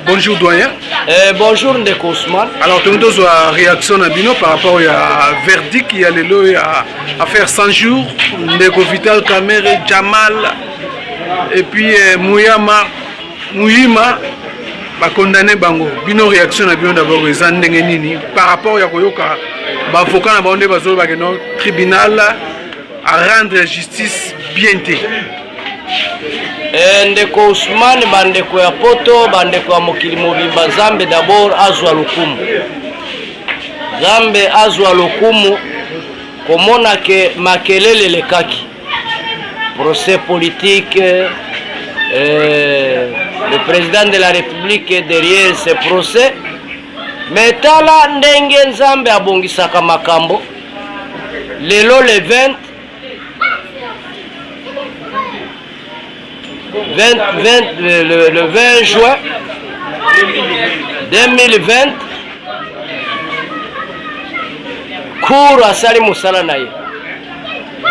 Bonjour doyen. Bonjour Ndeko Ousmane. Alors tu nous as une réaction à Bino par rapport à verdict qui a à faire 100 jours Ndeko Vital Kamerhe, Jamal et puis Muyima ba condamné bango. Bino réaction à Bino d'abord les nini par rapport à koyoka ba avocat na bande bazo ba no tribunal à rendre justice bien té. Ndeko Ousmane bandeko ya poto bandeko ya mokili mobimba Zambe d'abord azwa lokumu. Zambe azwa lokumu komona ke makelele lekaki. Procès politique, le président de la République est derrière ce procès. Mais tala ndenge Nzambe abongisaka makambo. Lelo le 20 juin 2020 cour asali musala na ye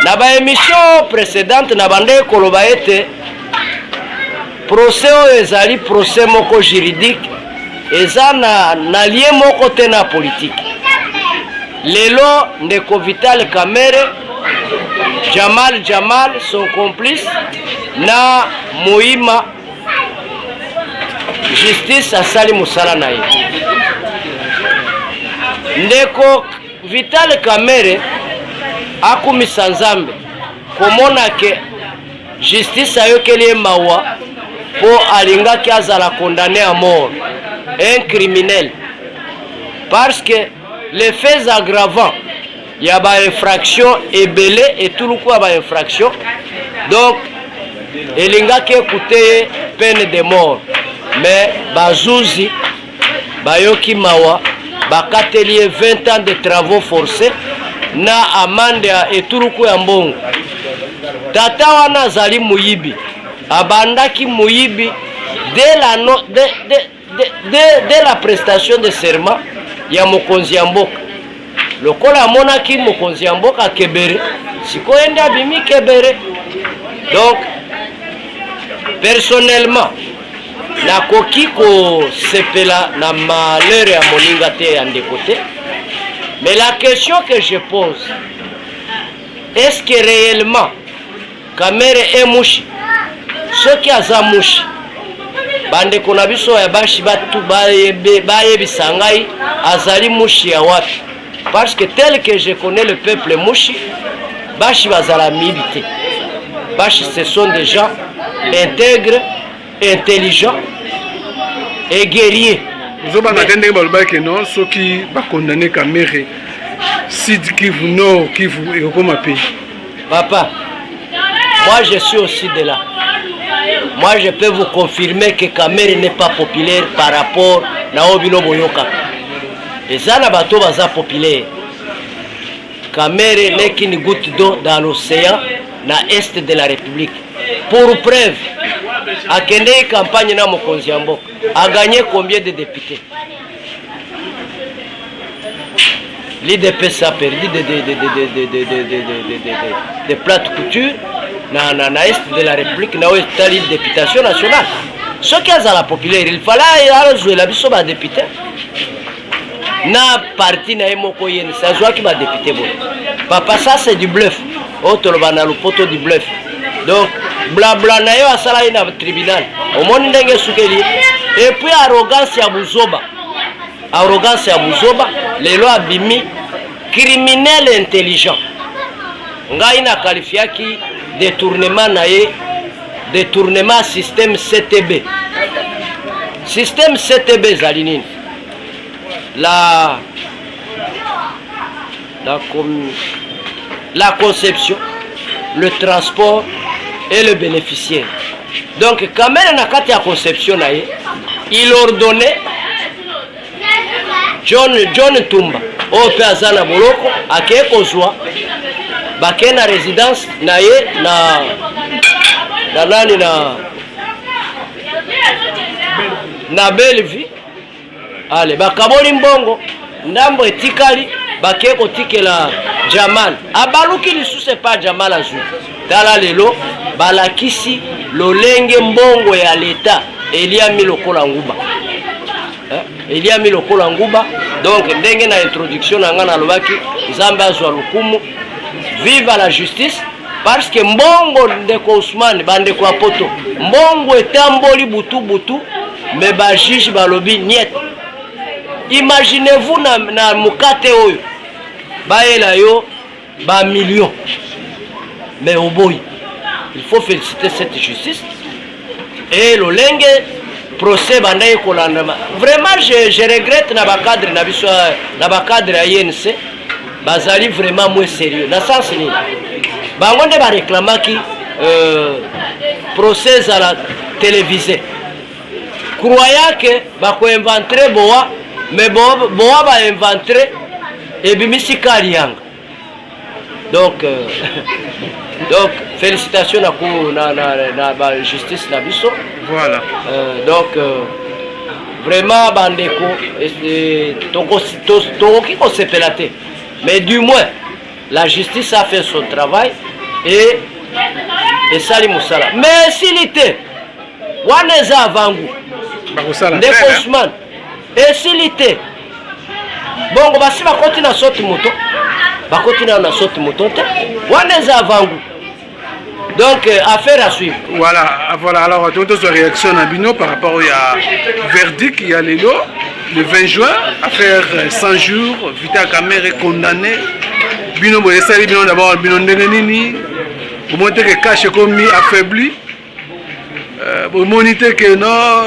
na ba émission précédente na bande koloba ete procès oyo ezali procès moko juridique eza na lien moko te na politique. Lelo Ndeko Vital Kamerhe, Jamal son complice na Muyima justice asali musala na ye. Ndeko Vital Kamerhe akumisa Nzambe komona ke justice ayokeli ye mawa po alingaki azala condamné à mort un criminel parce que les faits aggravants il y a ba infraction ebele et tout le coup ba infraction donc elingaki écouter peine de mort mais bazuzi bayoki mawa bakateli 20 ans de travaux forcés na amande ya eturuku ya mbongo. Tata wana azali muyibi abandaki muyibi dès la prestation de serment ya mokonzi ya mboka. Lokola amonaki mokonzi ya mboka Kebere sikoyo ende abimi Kebere. Donc personnellement nakoki kosepela na malheur ya moninga te ya ndeko te. Mais la question que je pose, est-ce que réellement Kamerhe est mouchi? Ceux qui aza mouchi bandeko na biso ya bashi batu bayebisa ngai azali mouchi ya wapi? Parce que tel que je connais le peuple mouchi, bashi bazala mibite. Bashi ce sont des gens intègres, intelligents et guerriers. Vous avez non ceux qui va condamner Kamerhe Sud Kivu Nord Kivu et comment pays. Papa, moi je suis aussi de là. Moi je peux vous confirmer que Kamerhe n'est pas populaire par rapport à Obino Boyoka. Et ça na bato baza populaire. Kamerhe n'est qu'une goutte d'eau dans l'océan na est de la République. Pour preuve, à Kende campagne na mokonzi ya mboka a gagné combien de députés? L'IDPS a perdu de plates couture na est de la République na une députation nationale. Ce qui est à la populaire, il fallait jouer la biso ba député. Na parti na emoko yeni ça joue qui va député bon. Papa ça c'est du bluff. Autre bana le poteau du bluff. Donc blabla na yo asala ina tribunal. Omoni ndenge sukeli. Et puis arrogance ya buzoba. Arrogance ya buzoba, lelo abimi criminel intelligent. Ngai na qualifiaki détournement na ye, détournement système CTB. Système CTB zalinini. La conception, le transport et le bénéficiaire. Donc quand même na kati ya conception na ye, il ordonnait John Tumba au Pazana Boloko ake kozwa bake na résidence na ye na Bellevue. Allez bakaboli mbongo ndambo etikali bake kotikela Jamal abaluki lisusu pa Jamal azwi tala lelo balakisi lolenge mbongo ya leta eliami lokola nguba eliami lokola nguba. Donc ndenge na introduction na nga nalobaki Nzambe azwa lukumu, vive la justice, parce que mbongo ndeko Ousmane bandeko ya poto mbongo etamboli butu butu mais ba juge balobi niet. Imaginez-vous na mukate oyo baela yo ba millions, mais au boy il faut féliciter cette justice et lolenge procès bandaye kolanda. Vraiment je regrette na ba cadre na biso na ba cadre ya INC bazali vraiment moins sérieux na sens ni bango nde ba réclamaki procès à la télévisée croyant que ba ko inventer boa, mais boa ba inventer et bimisi kalianga. Donc donc félicitations na ba justice na biso. Voilà. Donc vraiment bandeko tokoki kosepelate, mais du moins la justice a fait son travail et sali musala. Mais s'il était waneza avangu ndeko Ousmane et s'il était bongo basi bakoti na soti moto bakoti na soti moto te waneza avangu. Donc affaire à suivre. Voilà. Alors donc notre réaction à Bino par rapport au verdict il y a le 20 juin, affaire 100 jours, Vital Kamerhe est condamné. Bino boyesali Bino d'abord Bino ndengenini pour montrer que cash est comme affaibli. Pour montrer que non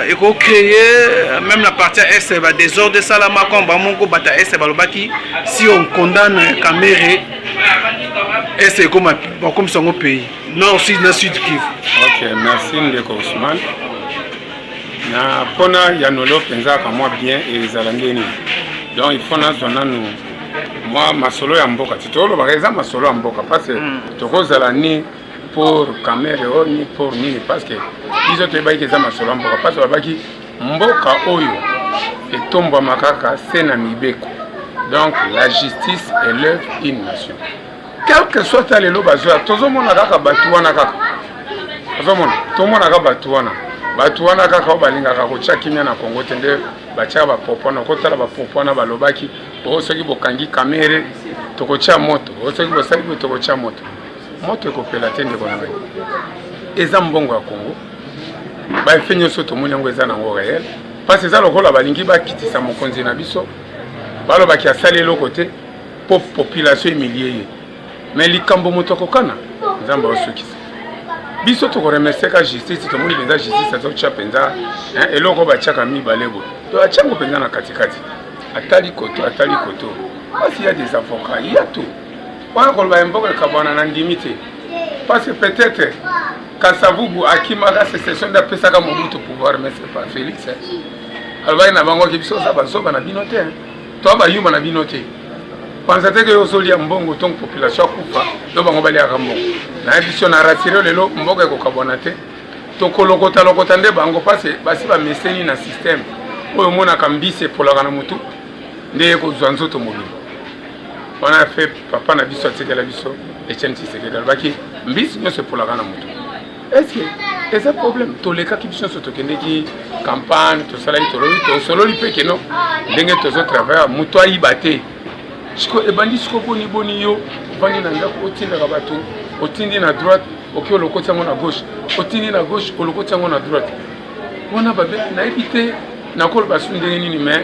il faut créer même la partie est va désordre salama comme bamongo bata est balobaki si on condamne Kamerhe et c'est comme son pays. Nord, sud, na sud Kivu. Ok, merci Ndeko Ousmane. Na pona yanolo penza kama bien et zalangeni. Donc il faut na zona nous moi masolo ya mboka. Titolo ba reza masolo ya mboka parce que toko zalani pour Kamerhe ni pour ni parce que ils ont été que za masolo ya mboka parce que babaki mboka oyo etomba makaka sena mibeko. Donc la justice élève une nation. Quel que soit les lois, tout le monde a kaka batuana kaka. Tout le monde a kaka batuana kaka balinga kaka chakimia na Congo tende bacha ba popona kotala ba popona balobaki osoki bokangi Kamerhe tokocha moto osoki bosali tokocha moto ekopela tende kona ngai eza mbongo ya Congo ba fenyo soto moni ngo eza na ngo réel parce que ça lokola balingi bakitisa mokonzi na biso balobaki asali lokote pour population humiliée. Mais likambo motoko kana nzamba osukisa biso to remercier ka justice to moni benza justice to cha penza eloko ba chaka mi balebo to achango penza na katikati atali koto parce qu'il y a des avocats il y a tout wana ko ba mboka ka bwana na ndimite parce que peut-être Kasavubu akimaka sécession da pesa ka Mobutu pouvoir mais c'est pas Félix alors na bango ki biso za bazoba na binote to ba yuma na binote. Pensez que vous avez un bon population kufa, donc on va aller à Rambo. Na édition na ratiré le lot, mboka ko kabonate. To kolokota lokotande bango parce basi ba meseni na système. Oyo mona kambise pour la kana mutu. Ndé ko zwanzo to mobile. On a fait papa na biso teke la biso et Etienne Tshisekedi baki mbisi nyose pour la kana mutu. Est-ce que c'est un problème to les cas qui sont to kende ki campagne to sala to solo li pe keno ndenge to zo travailler mutu ayibate. Siko ebandi siko boni yo bani na ndako otinda ka bato otindi na droite okyo lokoti yango na gauche otindi na gauche olokoti yango na droite wana babe na ebite na kolo basu ndenge nini mais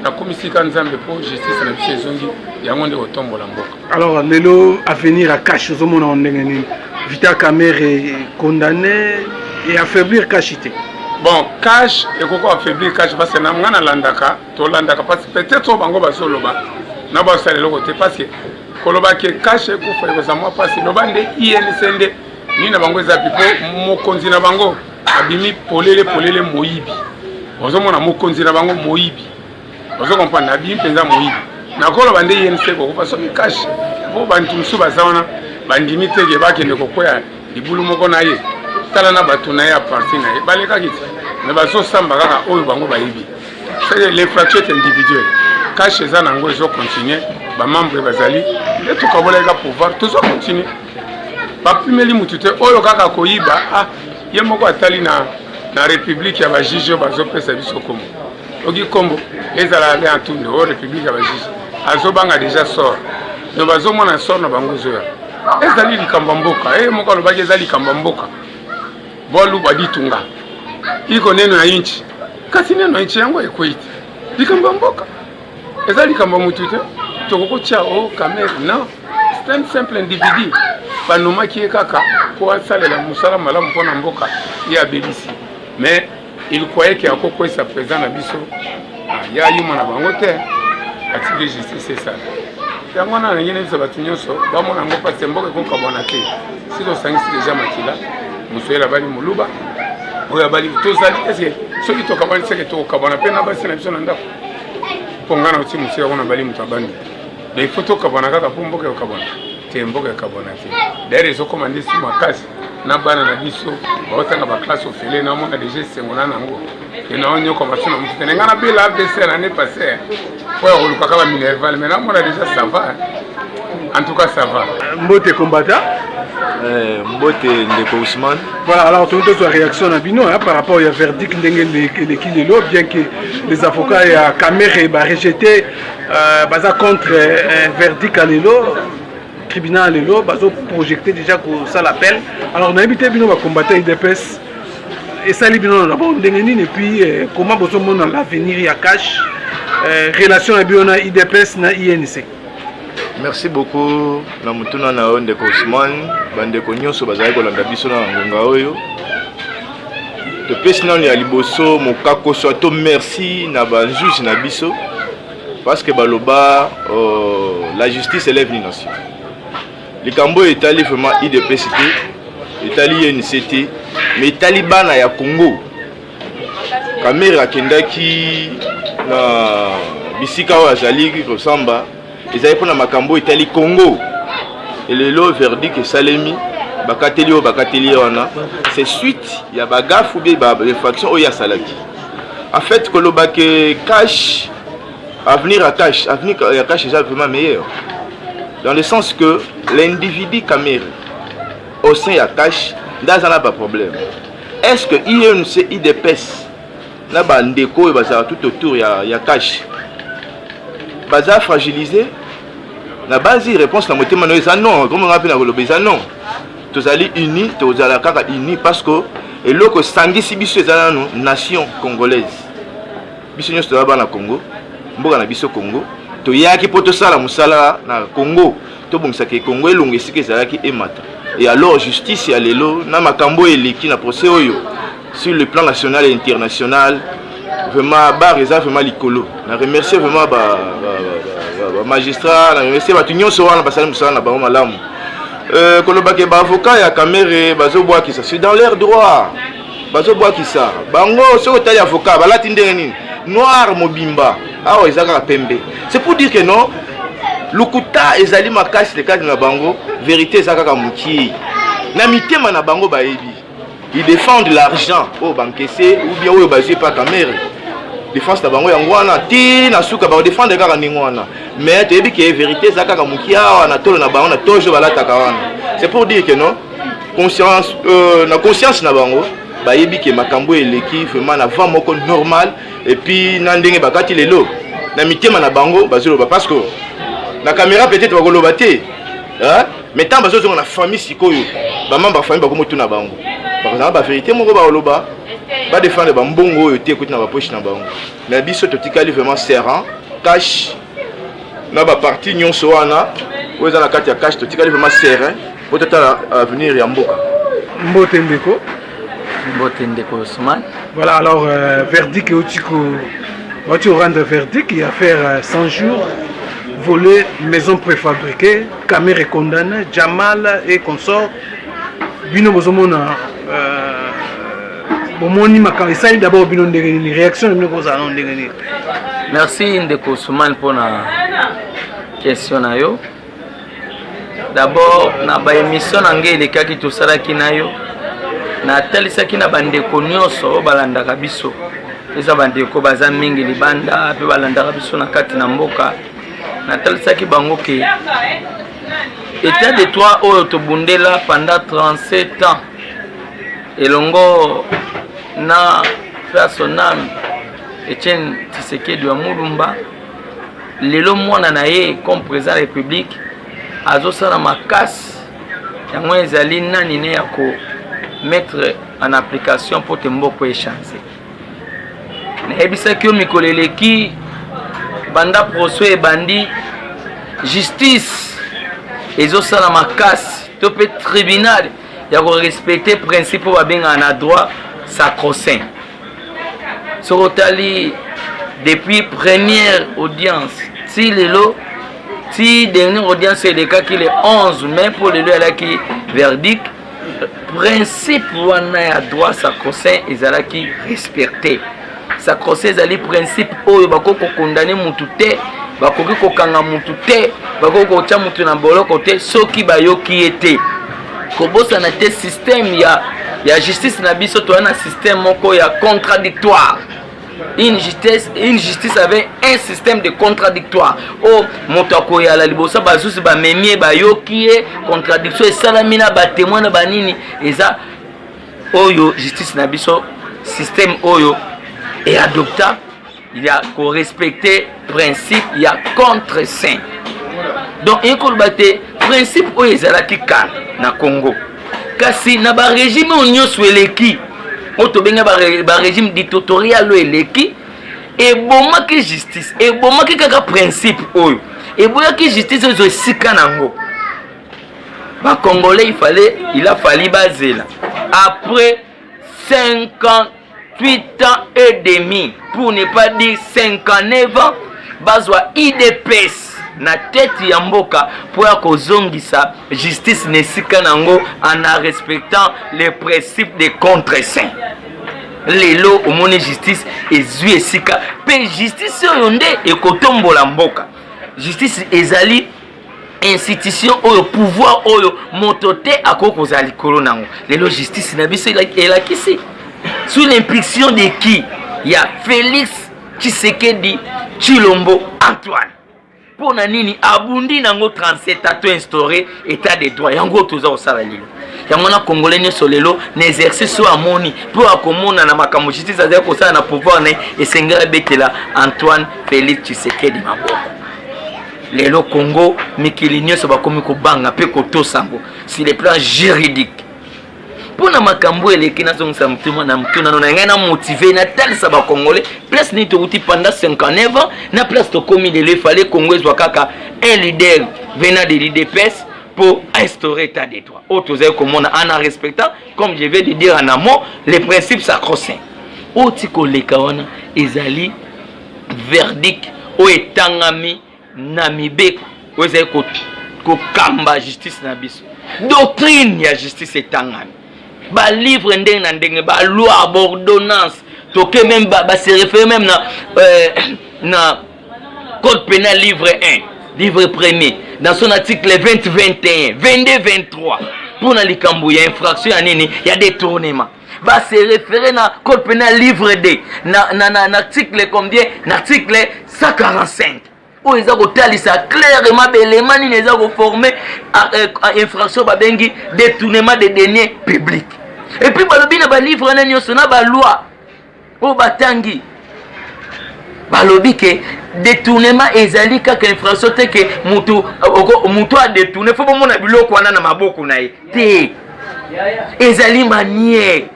na komisika Nzambe po justice na biso ezongi yango nde otombola mboka. Alors lelo avenir à cash ozomona ndenge nini Vital Kamerhe condamné et affaiblir Kashité. Bon, cash et koko affaiblir cash parce que na ngana landaka to landaka parce que peut-être bango basoloba na ba sale lokote parce que koloba ke cash ko fa ko samwa parce que lobande INCND ni na bango za pipo mokonzi na bango abimi polele moyibi ozomona mokonzi na bango moyibi ozo comprendre abimi penza moyibi na koloba nde INC ko fa so mi cash bo bantu msuba zaona bandimi tege bakende kokoya libulu moko na ye tala na batu na ya parti na ye baleka kiti na bazo samba kaka oyo bango bayibi c'est les fractures individuelles cash za nango ezo continuer bamembre bazali e tokabolaka pouvoir tozokontinue bapimeli mutu te oyo kaka koyiba ye moko atali na république ya bajuge bazopesa biso kombo oki kombo ezala ale antunde oyo république ya bajuge azobanga déjà sort no bazomona sort na bango zoya ezali likambo mboka moko alobaki ezali likambo mboka boluba ditunga iko neno ya inchi kasi neno ya inchi yango ekwiti likambo mboka ezali likambo mutu te tokokotia kamera non c'est un simple individu banomaki ye kaka po asalela mosala malamu mpona mboka ye abelisi mais il croyait que akokwesa présent na biso ya yuma na bango te atiki justice esala yango wana nangi na biso bato nyonso bamona yango mpasi mboka ekokabwana te si tosangisi deja makila mosoyela bali moluba oyo abali tozali eske soki tokabwani seke tokokabwana mpe na basi na biso na ndako mpo nga na oti mosika kuna bali moto abandi mais il faut tokabwana kaka mpo mboka ekokabwana te mboka ekabwana te d'ailleurs ezokoma nde si makasi na bana na biso baotanga baklasse ofele namona deja esengona nango enaonyoko masina motu tene nga na bela abc l'année passée po ya kolukaka baminerval mais namona deja ça va en tout cas ça va Mbote combattant Mbote Ndeko Ousmane. Voilà, alors tout le monde réaction à Bino par rapport au verdict de l'eau, bien que les avocats et la caméra rejeté contre un verdict à l'eau, tribunal à l'eau, projeté déjà que ça l'appelle. Alors on a invité Bino à combattre IDPS et ça Bino d'abord et puis comment besoin dans l'avenir il y a cash relation à Bino IDPS na INC. Merci beaucoup na mutuna na Ndeko Ousmane bandeko nyonso bazali kolanda biso na ngonga oyo to pesi na ya liboso mokako so to merci na ba juge na biso parce que baloba la justice élève une nation likambo etali vraiment IDPS etali NCT mais Taliban ya Congo kamera kendaki na bisika wa azali kosamba ezali pona makambo etali Congo et le verdict est salemi bakateli wana c'est suite ya bagaf ou bien ba infraction oya salaki en fait kolobake cash avenir à cash est vraiment meilleur dans le sens que l'individu caméra au sein ya cash dans un pas problème est-ce que INC IDPS na bandeko bazara tout autour ya cash baza fragilisé la base réponse la moitié manuel ça non comme on appelle la non tous allés unis tous allés kaka unis parce que et l'autre sangi si biso ezala no nation congolaise biso nyos to na Congo mboka na biso Congo to yaki poto sala musala na Congo to bongisa ke Congo elongo esike ezalaki emata et alors justice ya lelo na makambo eleki na procès oyo sur le plan national et international vraiment bar eza vraiment likolo na remercier vraiment magistrat na remercier batu nyonso wana basali musala na bango malamu kolobake ba avocat ya caméra bazobwakisa c'est dans leur droit bazobwakisa bango soko tali avocat balati ndenge nini noir mobimba awa ezaka pembe c'est pour dire que non lukuta ezali makasi le cadre na bango vérité ezaka ka muki na mitema na bango baebi ils défendent l'argent au banquese ou bien au basé pas caméra défense na bango yango wana ti na suka ba défendre kaka ningo wana mais tu ebi que vérité zaka ka mukia wana tolo na bango na tojo balataka wana c'est pour dire que non conscience na conscience na bango ba yebi que makambo eleki vraiment na vent moko normal et puis na ndenge bakati lelo na mitema na bango bazoloba parce que la caméra peut-être va koloba te hein mais tant bazozonga na famille sikoyo ba membre famille ba komo tuna bango par exemple ba vérité moko ba koloba ba défendre ba mbongo oyo te kuti na ba poche na bango na biso to tikali vraiment serrant cash na ba partie nyonso wana oza na kati ya cash to tikali vraiment serrant pour tata avenir ya mboka Mbote Ndeko Ousmane. Voilà, alors verdict et tu rendre verdict, il y a faire 100 jours voler maison préfabriquée, caméra condamnée, Jamal et consort. Bino bozomona bomoni makamba ça d'abord bino ndengeni réaction de nos allons ndengeni. Merci Ndeko Ousmane pour la question na yo. D'abord na ba émission ngé les kaki to salaki na yo. Na talisaki na bandeko nyonso balandaka biso eza bandeko baza mingi libanda pe balandaka biso na kati na mboka natalisaki bango ke état de droit oyo tobundela pendant 37 ans elongo na personnel Etienne Tshisekedi wa Mulumba lelo mwana na ye comme président de la République azosala makasi yango ezali nani ne ya ko mettre en application pour temboko échanger nayebisaki yo mikolo eleki banda procès ebandi justice ezosala makasi to mpe tribunal ya korespecte principe oyo babengaka na droit sacro-saint soki otali depuis première audience ti lelo ti dernière audience elekaki le 11 mai mpo lelo elaki verdict principe wana ya droit sacro-saint ezalaki respecté sacro-saint ezali principe oyo bakoki kokondane mutu te bakoki kokanga mutu te bakoki kotya mutu na boloko te soki bayoki ye te kobosana te système ya justice na biso toza na système moko ya contradictoire une justice avec un système de contradictoire o moto akoyala liboso basusi bamemie bayoki ye contradiction esalami na batémoin na banini eza oyo justice na biso système oyo et adopta il y a qu'on respecter principe il y a contre saint donc ekoloba te principe oyo ezalaki kala na Congo kasi na ba régime nyonso eleki otobenga ba régime dictatorial eleki ebomaki justice ebomaki kaka principe oyo eboyaki justice oyo esika nango ba congolais il a fallu bazela après 58 ans et demi pour ne pas dire 59 ans bazwa IDPS na tête ya mboka pour ya kozongisa justice nesika nango en respectant les principes de contre-saint lelo omone justice ezwi esika pe justice oyo nde ekotombola mboka justice ezali institution oyo pouvoir oyo moto te akoki kozala likolo nango lelo justice na biso elakisi sous l'impulsion de qui il y a Félix Tshisekedi Tshilombo Antoine pour na nini abundi nango 37 ato instauré état de droit yango toza osala lelo yango na congolais nyonso lelo na exercice amoni pour akomona na makambo justice azali kosala na pouvoir na esengela betela Antoine Félix Tshisekedi maboko lelo Congo mikili nyonso bakomi kobanga pe kotosango sur le plan juridique pour na makambo eleki na zongisa mutuma na mutuna na ngai na motiver na talisa ba congolais place ni touti pendant 59 ans na place to komi de le fallait Congo ezwa kaka un leader venant de l'IDPS pour instaurer état de droit autozé comme on en respectant comme je vais le dire en amont les principes sacro-saints otiko lekawana ezali verdict o etangami na mibeko o ezali ko kamba justice na biso doctrine ya justice etangami ba livre ndenge na ndenge ba loi ordonnance toke même ba se référer même na code pénal livre 1 livre 1er dans son article 20 21 22 23 pour na likambo ya infraction ya nini ya détournement ba se référer na code pénal livre 2 na article combien na article 145 où ils ont talisa clairement l'élément ni les ont formé infraction babengi détournement des deniers publics et puis balobi na ba livre na nyonso na ba loi o batangi balobi ke détournement ezali kaka infraction te ke mutu a détourné faut bomona biloko wana na maboko na ye te ezali manière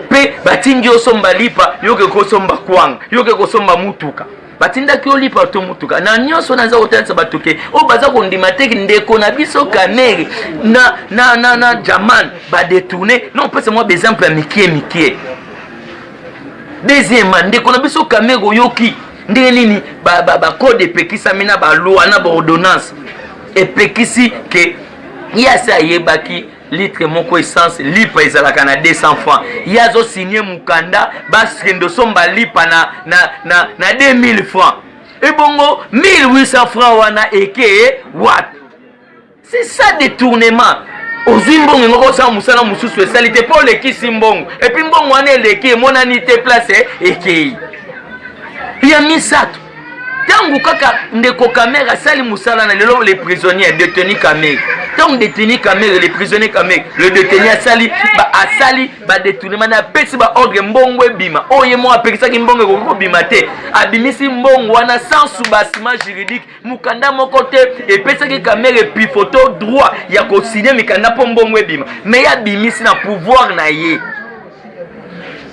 pe batingi osomba lipa yoke kosomba kwanga yoke kosomba mutuka batindaki olipa to mutuka na nyonso naza kotalisa batoke o baza kondima te ndeko na biso kamere na jaman ba détourner non pas moi exemple ya mikie deuxième ndeko na biso kamere oyoki ndenge nini ba code epekisa mina ba loi na ba ordonnance epekisi ke yasa yebaki litre moko essence lipa ezalaka na 200 francs yazo signer mukanda basendo somba lipa na 2000 francs et bongo 1800 francs wana eke what c'est ça détournement ozimbongo ngoko sa musala mususu esalite pour le kisimbongo et puis mbongo wana eleke monani te place eke ya misato tangu kaka ndeko Kamere asali musala na lelo les prisonniers détenus Kamere tant détenu Kamere les prisonniers Kamere le détenu asali ba détournement na pesi ba ordre mbongo ebima oye mo apekisa ki mbongo ko bima te abimisi mbongo wana sans soubassement juridique mukanda moko te epesa ki Kamere pi photo droit ya ko signer mikanda po mbongo ebima mais ya bimisi na pouvoir na ye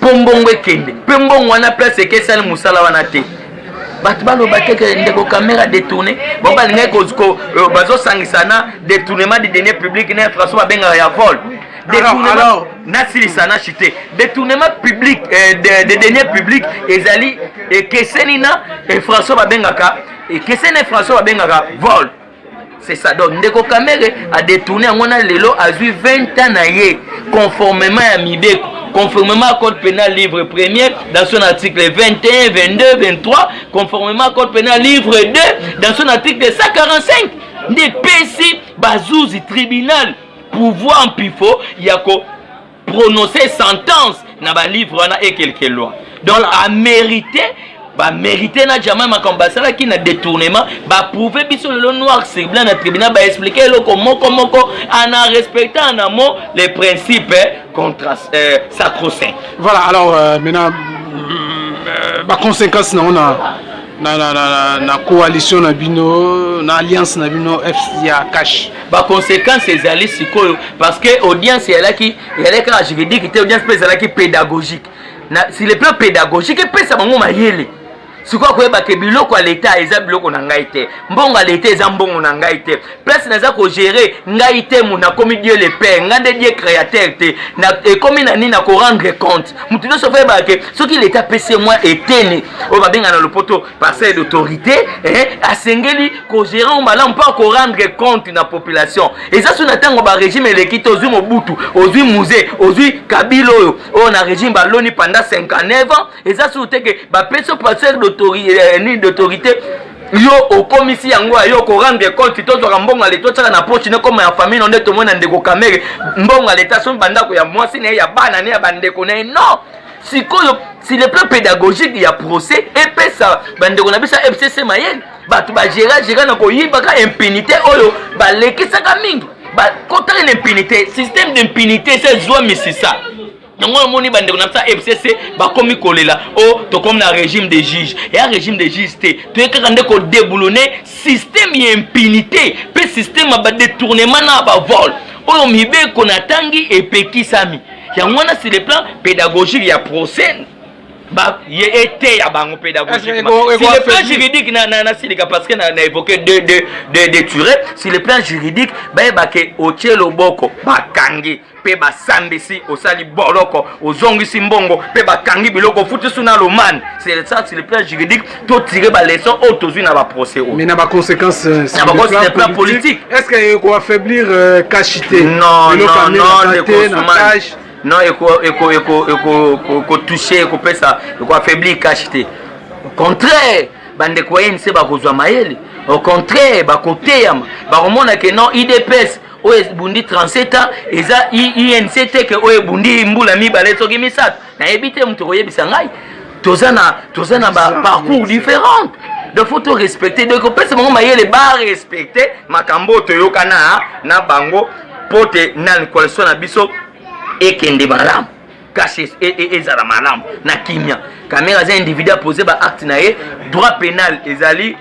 po mbongo ekende pe mbongo wana place ke sali musala wana te batu balobaki ke ndeko Kamere détourné bon balingai koziko bazosangisa na détournement du deniers publics na François babenga ya vol détournement nasilisana chité détournement public de deniers publics ezali ekeseni na François babengaka ekeseni François babengaka vol. C'est ça. Donc, Ndeko Kamere a détourné en lelo a 20 ans na ye conformément à Mibeko, conformément au code pénal livre 1er dans son article 21, 22, 23, conformément au code pénal livre 2 dans son article 145. Des PC bazouzi tribunal pouvoir en pifo yako prononcer sentence na ba livre wana et quelques lois. Donc a mérité ba mérité na jamais makambasala qui na détournement ba prouver biso le noir sur blanc na tribunal ba expliquer le comment en respectant en amont les principes sacro-saints. Voilà, alors maintenant ba conséquence na on a na coalition na bino na alliance na bino FCA cash ba conséquence ezali sikoyo parce que audience yala ki ka juridique te audience pesa ki pédagogique na si le plan pédagogique pesa bango mayele sikoyo koyeba ke biloko ya leta eza biloko na ngai te mbongo ya leta eza mbongo na ngai te place naza ko gérer ngai te muna komi Dieu le père ngande Dieu créateur te na ekomi na nini na ko rendre compte mutu no sofa ba ke soki leta pese moi etene o ba benga na lopoto parcelle d'autorité asengeli ko gérer o malamu pa ko rendre compte na population eza suna tango ba régime elekito ozwi mobutu ozwi musée ozwi kabilo oyo na régime ba loni pendant 59 ans eza suna teke ba pese parcelle d'autorité yo au commissaire yango yo ko rendre compte to zo mbonga leto tsaka na poche ne comme ya famille non to mona ndeko Kamere mbonga leta so bandako ya mwasi ne ya bana ne ya bandeko ne non sikoyo si le plan pédagogique ya procès epesa bandeko na bisa FCC mayel batu ba gérer na ko yiba ka impunité oyo ba lekisaka mingi ba contre l'impunité système d'impunité c'est zwa misisa. Donc on a bande comme ça FCC ba komi kolela oh to comme na régime des juges et un régime des juges tu es quand ko déboulonner système d'impunité pe système ba détournement na ba vol oh mibe konatangi et pekisami ya ngona sur le plan pédagogique ya procès ba été ya bango pédagogiquement si le plan juridique na silika parce que na évoqué de tuer si le plan juridique ba ke otielo boko ba kangi pe ba sambisi osali boloko ozongisi mbongo pe ba kangi biloko futi suna lomane c'est ça sur le plan juridique to tirer ba leçon autozui na ba procès mais na ba conséquences sur le plan politique est-ce que ko affaiblir cachité non non toucher ko pesa ko affaiblir cachité au contraire bande ko yense ba kozwa mayele au contraire ba koteyama ba romona que non IDPS oye bundi 37 ans eza INCT que oye bundi mbula mibale soki misato na ebite mtu koyebisa ngai tozana ba parcours différents donc faut tout respecter donc pesa bango mayele ba respecter makambo to yokana na bango pote na coalition na biso ekende malamu caché ezala malamu na kimia Kamere za individu a posé ba acte na ye droit pénal ezali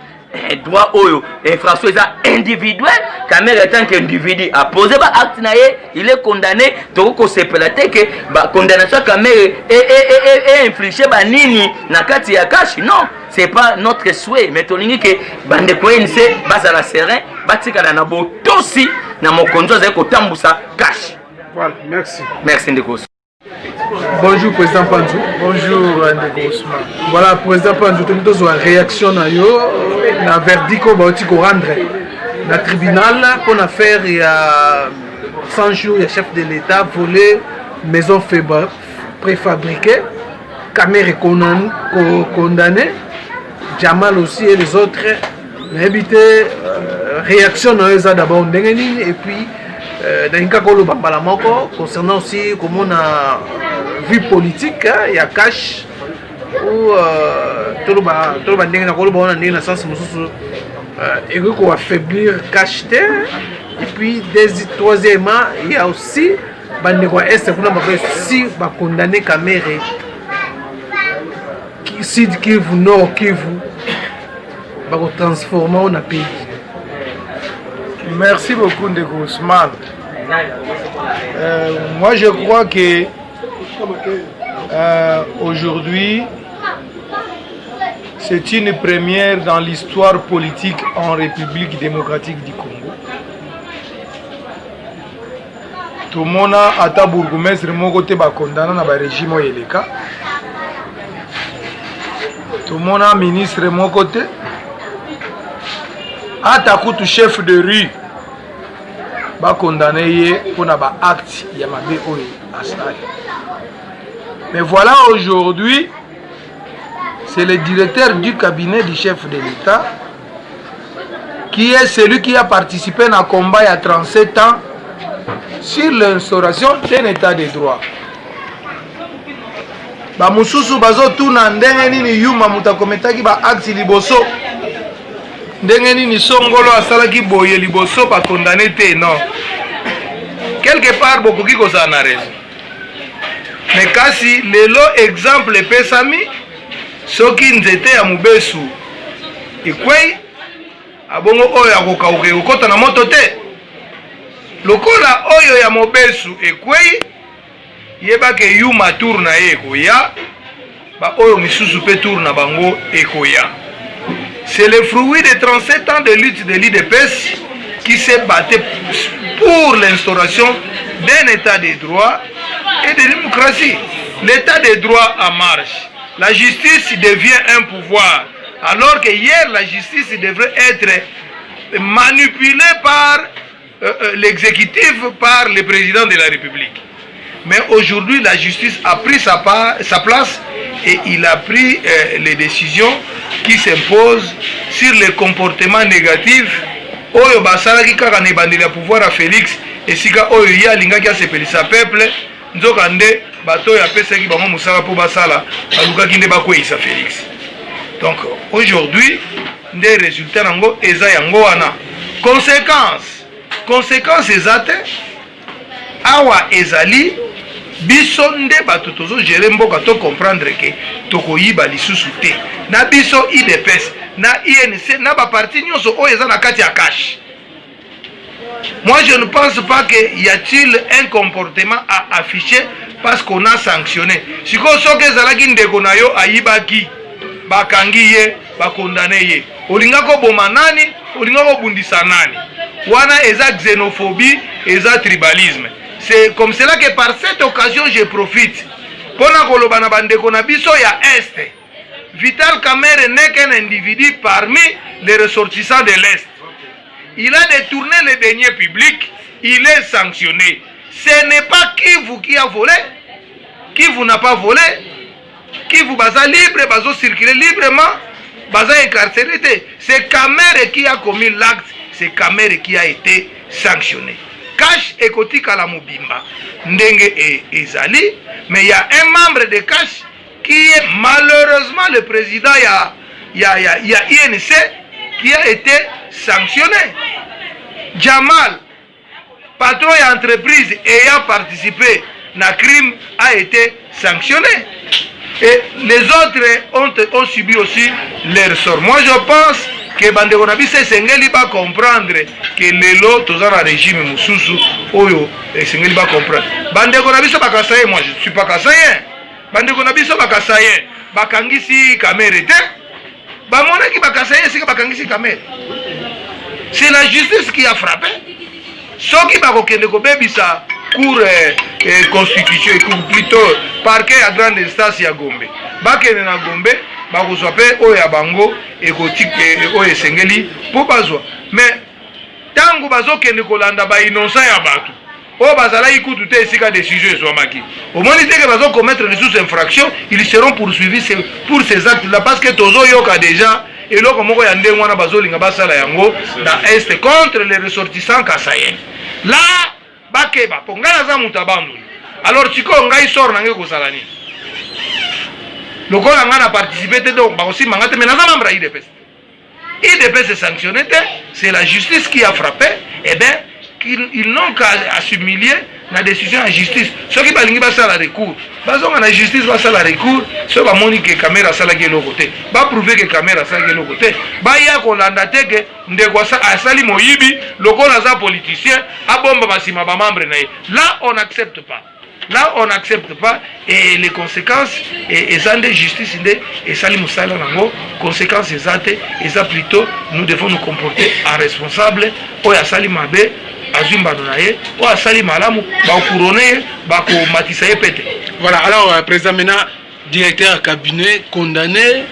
droit oyo infraction individuel Kamere tant qu'individu a posé ba acte na ye il est condamné donc ko sepela te que ba condamnation Kamere est infligé ba nini na kati ya cash non c'est pas notre souhait mais tolingi que bande ko NC bazala serein batikala na botosi na mokonzo za ko tambusa cash. Voilà, merci. Merci Ndeko. Bonjour Président Panzou. Bonjour Ndeko Ousmane. Voilà Président Panzou, tu as une réaction na yo na verdict ko bauti ko rendre na tribunal pour affaire il y a 100 jours le chef de l'État volé maison préfabriquée Kamere condamné Jamal aussi et les autres mais habité réaction na eux d'abord ndengeni et puis concernant aussi comment on a vie politique, il y a cash ou toloba ndenge na koloba on a ndenge na sens mosusu et qu'on va affaiblir cacheté. Et puis troisièmement il y a aussi bandeko est kuna ba si ba condamner Kamere Sud Kivu Nord Kivu ba ko transformer en pays. Merci beaucoup Ndeko Ousmane. Moi je crois que aujourd'hui c'est une première dans l'histoire politique en République démocratique du Congo. Tout le monde a été bourgmestre mokote ba condamné na ba régime yeleka. Tout le monde a ministre mokote. Ata kutu chef de rue ba condamné pour na ba acte ya mabe oyo asali. Mais voilà aujourd'hui c'est le directeur du cabinet du chef de l'État qui est celui qui a participé à un combat il y a 37 ans sur l'instauration d'un état de droit. Ba mususu bazo tuna ndenge nini yuma mutakometaki ba acte liboso ndenge nini songolo asalaki boye liboso pa condamné te non. Quelque part beaucoup qui koza na raison. Mais kasi lelo exemple pesami soki nzete ya mubesu ikwei abongo oyo akokauke okota na moto te lokola oyo ya mobesu ekwei yebake yuma tour na ye ekoya ba oyo misusu pe tour na bango ekoya. C'est le fruit de 37 ans de lutte de l'IDPS qui s'est battu pour l'instauration d'un état de droit et de démocratie. L'état de droit en marche. La justice devient un pouvoir, alors que hier la justice devrait être manipulée par l'exécutif, par le président de la République. Mais aujourd'hui la justice a pris sa place et il a pris les décisions qui s'imposent sur les comportements négatifs. Oyo basalaki kaka na ebandeli ya pouvoir à Félix esika oyo ye alingaki asepelisa peuple nzokande bato oyo apesaki bango mosala mpo basala balukaki nde bakweyisa Félix. Donc aujourd'hui nde résultat nango eza yango wana. Conséquence eza te awa ezali biso nde bato tozogere mboka to comprendre ke tokoyiba lisusu te na biso IDPS na INC na baparti nyonso oyo eza na kati ya cash. Moi je ne pense pas qu'il y a-t-il un comportement à afficher parce qu'on a sanctionné. Siko soki ezalaki ndeko na yo ayibaki bakangi ye bakondane ye olinga koboma nani olinga kobundisa nani wana eza xénophobie eza tribalisme. C'est comme cela que par cette occasion je profite pour koloba na bandeko na biso ya Est. Vital Kamerhe n'est qu'un individu parmi les ressortissants de l'Est. Il a détourné les deniers publics, il est sanctionné. Ce n'est pas Kivu qui a volé, Kivu n'a pas volé, Kivu baza libre, bazo circuler librement, baza incarcéré. C'est Kamerhe qui a commis l'acte, c'est Kamerhe qui a été sanctionné. Cash ekoti kala mobimba ndenge ezali, mais il y a un membre de Cash qui est malheureusement le président il y a INC qui a été sanctionné. Jamal, patron d'entreprise ayant participé à crime, a été sanctionné. Et les autres ont subi aussi leur sort. Moi je pense que bandeko na biso esengeli ba comprendre que lelo tozana régime mususu oyo esengeli ba comprendre. Bandeko na biso bakasaye, moi je ne suis pas kasayen. Bandeko na biso bakasaye bakangisi Kamerhe te. Bamonaki bakasaye sika bakangisi Kamerhe. C'est la justice qui a frappé. Soki bakokende kobebisa cour constitution plutôt parquet à grande instance ya Gombe. Bakende na Gombe bakozwa pe oyo ya bango ekotike oyo esengeli po bazwa. Mais tango bazokende kolanda ba innocent ya bato oyo bazalaki kutu te esika décision ezwamaki. Omoni te ke bazocommettre lisusu infraction, ils seront poursuivis pour ces actes là parce que tozoyoka déjà eloko moko ya ndenge wana bazolinga basala yango na Est contre les ressortissants kasayen. Là bakeba pongana za mutabanduli. Alors tiko ngai sor nange kozala nini? lokola nga na participer te donc bakosimanga te mais naza membre ya IDPS. IDPS est sanctionné, c'est la justice qui a frappé, et bien, ils n'ont qu'à s'humilier dans la décision de la justice. Ceux qui balingi basa la recours, basons la justice basa la recours, ceux qui moni que caméra sala qui est l'autre côté, ba prouver que caméra sala qui est l'autre côté, ba ya ko landa te que ndegwasa asali moyibi, lokola za politicien, a bomba basima ba membre na. Là on n'accepte pas. Là, on n'accepte pas et les conséquences, et ça de justice, et ça, les conséquences, et ça plutôt, nous devons nous comporter en responsable. Ou à Sali Mabe, à Zumbadonaye, ou à Sali Malamu, à couronner, à Matisaye Pete. Voilà, alors, président Mena, directeur cabinet condamné.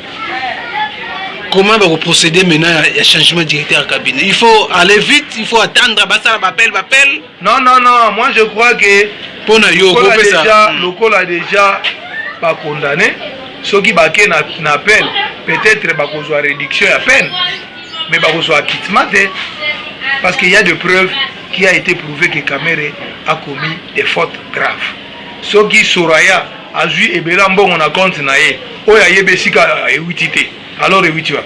Comment va procéder maintenant à changement de directeur cabinet? Il faut aller vite, il faut attendre, appel. Non, moi je crois que le col a déjà pas condamné. Ceux qui baquent n'appellent, peut-être qu'ils ont réduction à peine, mais ils ont acquittement parce qu'il y a des preuves qui a été prouvé que Kamere a commis des fautes graves. Ceux qui Soraya a vu et Belambo on a compte naé, oya yebesika ewitité. Alors ewiti wa.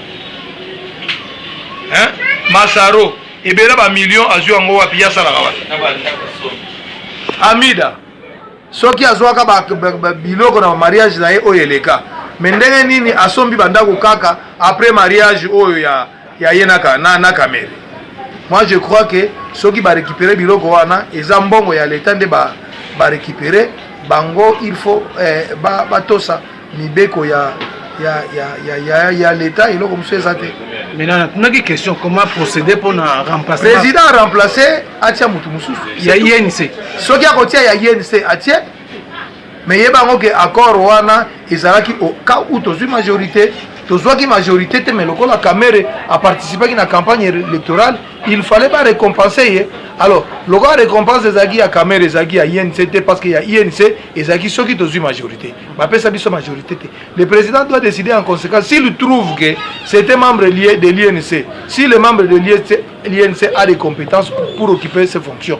Hein? Masaro et Belaba million a vu en haut à Pia Salagawa. Amida soki azwaka biloko na mariage na ye oyo eleka me ndenge nini asombi bandako kaka après mariage oyo ya ye na Kamere. Moi je crois que soki ba récupérer biloko wana eza mbongo ya l'état nde ba récupérer bango il faut batosa mibeko ya l'état et loko monsieur zate. Maintenant, on a une question, comment procéder pour remplacer? Le président a remplacé Atia Moutoumousous. Il y a INC. Ce qui a côté, il y a INC Atia. Mais il y a un accord wana ezalaki au cas où tu as une majorité, tu as une majorité, mais le la Kamere a participé à la campagne électorale, il fallait pas récompenser. Alors, le gars récompense Zagi à Kamere, Zagi à INC parce qu'il y a INC et Zagi ceux qui ont une majorité. Mais ça une majorité. Le président doit décider en conséquence s'il trouve que c'était membre de l'INC, si le membre de l'INC a des compétences pour occuper ses fonctions.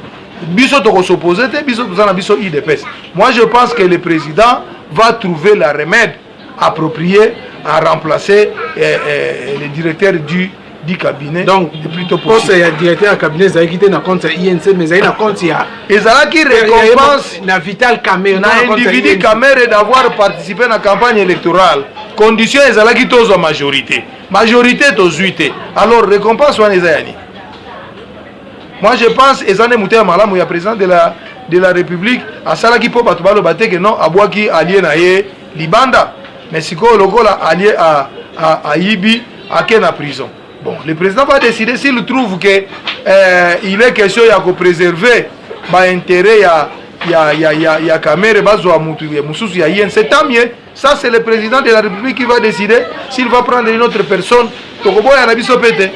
Biso to s'opposer, biso to biso IDPS. Moi je pense que le président va trouver la remède appropriée à remplacer le directeur du cabinet. Donc plutôt pour le directeur du cabinet ça quitté na compte INC mais ça na compte ya ezala qui récompense na Vital Kamere na individu Kamere d'avoir participé à la campagne électorale. Condition ezala qui tozo majorité to zuité. Alors récompense wana ezayani. Moi je pense ezane muté malamu ya président de la République à sala qui peut batubalo baté que non abwaki allié na ye libanda mais siko lokola allié à Ibi à Kena prison. Bon, le président va décider s'il trouve que il est question de préserver l'intérêt ya Kamere bazwa mutu mususu ya INC tant mieux. Ça c'est le président de la République qui va décider s'il va prendre une autre personne. Tokoboya na biso pete.